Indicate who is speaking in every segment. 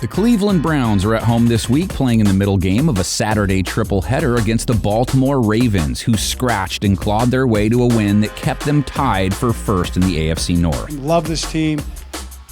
Speaker 1: The Cleveland Browns are at home this week playing in the middle game of a Saturday triple-header against the Baltimore Ravens, who scratched and clawed their way to a win that kept them tied for first in the AFC North.
Speaker 2: Love this team.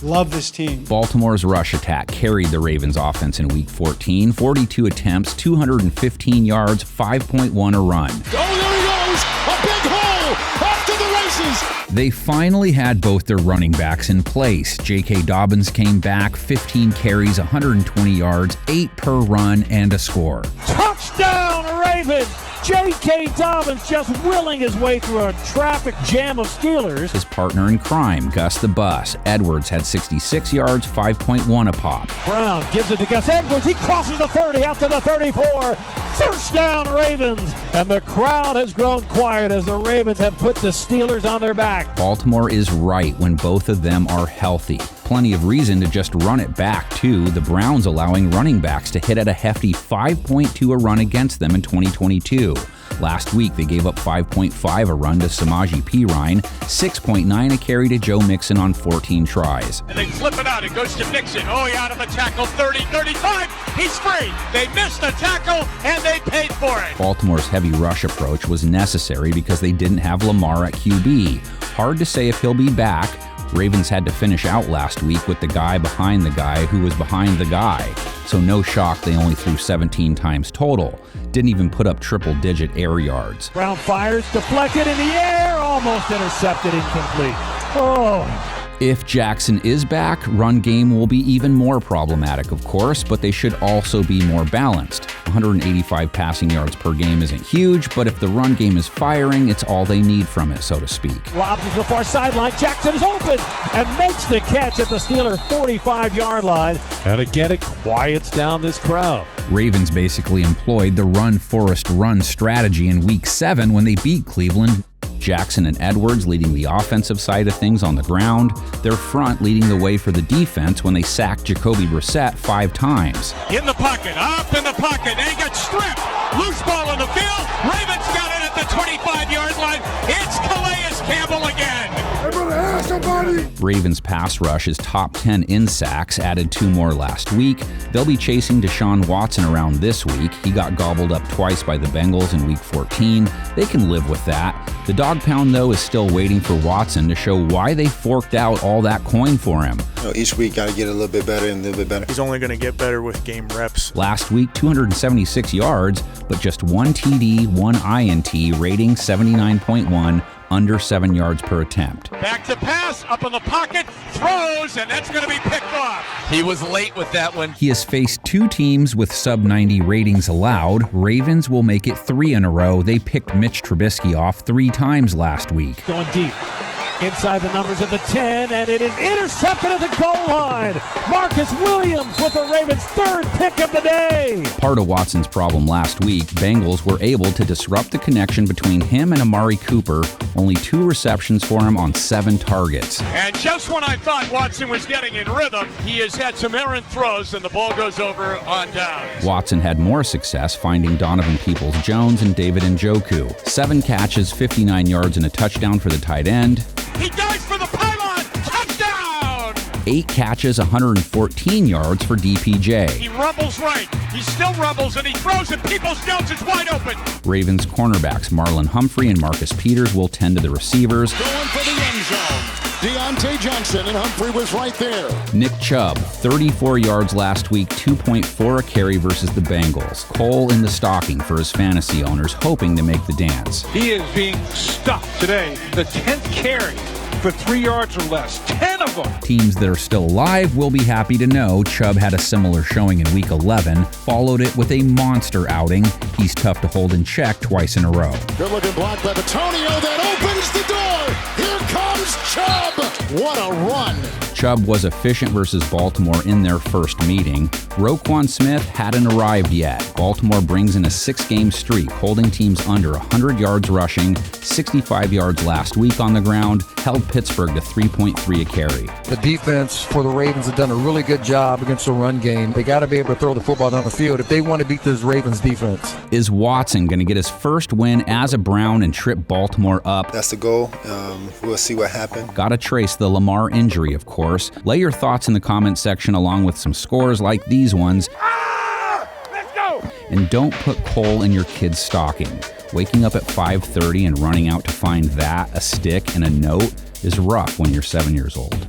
Speaker 2: Love this team.
Speaker 1: Baltimore's rush attack carried the Ravens' offense in Week 14, 42 attempts, 215 yards, 5.1 a run.
Speaker 3: Oh, there he goes! A big hole! Off to the races!
Speaker 1: They finally had both their running backs in place. J.K. Dobbins came back, 15 carries, 120 yards, 8 per run, and a score.
Speaker 4: Touchdown, Ravens! J.K. Dobbins just willing his way through a traffic jam of Steelers.
Speaker 1: His partner in crime, Gus the Bus Edwards, had 66 yards, 5.1 a pop.
Speaker 4: Brown gives it to Gus Edwards. He crosses the 30 out to the 34. First down, Ravens. And the crowd has grown quiet as the Ravens have put the Steelers on their back.
Speaker 1: Baltimore is right when both of them are healthy. Plenty of reason to just run it back, too. The Browns allowing running backs to hit at a hefty 5.2 a run against them in 2022. Last week, they gave up 5.5 a run to Samaje Perine, 6.9 a carry to Joe Mixon on 14 tries.
Speaker 5: And they flip it out. It goes to Mixon. Oh, he out of the tackle. 30, 35. He's free. They missed the tackle, and they paid for it.
Speaker 1: Baltimore's heavy rush approach was necessary because they didn't have Lamar at QB. Hard to say if he'll be back. Ravens had to finish out last week with the guy behind the guy who was behind the guy. So no shock they only threw 17 times total. Didn't even put up triple-digit air yards.
Speaker 4: Brown fires, deflected in the air, almost intercepted, incomplete. Oh.
Speaker 1: If Jackson is back, run game will be even more problematic, of course, but they should also be more balanced. 185 passing yards per game isn't huge, but if the run game is firing, it's all they need from it, so to speak.
Speaker 4: Lobs to the far sideline. Jackson is open and makes the catch at the Steelers' 45-yard line. And again, it quiets down this crowd.
Speaker 1: Ravens basically employed the run-Forrest-run strategy in Week 7 when they beat Cleveland. Jackson and Edwards leading the offensive side of things on the ground, their front leading the way for the defense when they sacked Jacoby Brissett 5 times.
Speaker 5: In the pocket, up in the pocket, they got stripped. Loose ball on the field. Ravens got it at the 25-yard line. It's Calais Campbell again.
Speaker 1: Ravens pass rush is top 10 in sacks, added 2 more last week. They'll be chasing Deshaun Watson around this week. He got gobbled up twice by the Bengals in Week 14. They can live with that. The dog pound, though, is still waiting for Watson to show why they forked out all that coin for him.
Speaker 6: Each week got to get a little bit better and a little bit better.
Speaker 7: He's only going to get better with game reps.
Speaker 1: Last week, 276 yards, but just 1 TD, 1 INT, rating 79.1, under 7 yards per attempt.
Speaker 5: Back to pass, up in the pocket, throws, and that's going to be picked off. He was late with that one.
Speaker 1: He has faced 2 teams with sub-90 ratings allowed. Ravens will make it 3 in a row. They picked Mitch Trubisky off 3 times last week.
Speaker 4: Going deep. Inside the numbers of the 10, and it is intercepted at the goal line. Marcus Williams with the Ravens' 3rd pick of the day.
Speaker 1: Part of Watson's problem last week, Bengals were able to disrupt the connection between him and Amari Cooper. Only 2 receptions for him on 7 targets.
Speaker 5: And just when I thought Watson was getting in rhythm, he has had some errant throws, and the ball goes over on downs.
Speaker 1: Watson had more success finding Donovan Peoples-Jones and David Njoku. 7 catches, 59 yards, and a touchdown for the tight end.
Speaker 5: He dives for the pylon! Touchdown!
Speaker 1: 8 catches, 114 yards for DPJ.
Speaker 5: He rumbles right. He still rumbles, and he throws, and Peoples-Jones is wide open.
Speaker 1: Ravens cornerbacks Marlon Humphrey and Marcus Peters will tend to the receivers.
Speaker 3: Going for the end zone. Deontay Johnson, and Humphrey was right there.
Speaker 1: Nick Chubb, 34 yards last week, 2.4 a carry versus the Bengals. Coal in the stocking for his fantasy owners, hoping to make the dance.
Speaker 8: He is being stuffed today. The 10th carry for 3 yards or less. 10 of them.
Speaker 1: Teams that are still alive will be happy to know Chubb had a similar showing in Week 11, followed it with a monster outing. He's tough to hold in check twice in a row.
Speaker 3: Good looking block by Antonio that opens the door. Here comes Chubb. What a run.
Speaker 1: Chubb was efficient versus Baltimore in their first meeting. Roquan Smith hadn't arrived yet. Baltimore brings in a 6-game streak, holding teams under 100 yards rushing, 65 yards last week on the ground, held Pittsburgh to 3.3 a carry.
Speaker 9: The defense for the Ravens have done a really good job against the run game. They got to be able to throw the football down the field if they want to beat this Ravens defense.
Speaker 1: Is Watson going to get his first win as a Brown and trip Baltimore up?
Speaker 6: That's the goal. We'll see what happens.
Speaker 1: Got to trace the Lamar injury, of course. course. Lay your thoughts in the comments section along with some scores like these ones.
Speaker 8: Let's go!
Speaker 1: And don't put coal in your kid's stocking. Waking up at 5:30 and running out to find that, a stick, and a note is rough when you're 7 years old.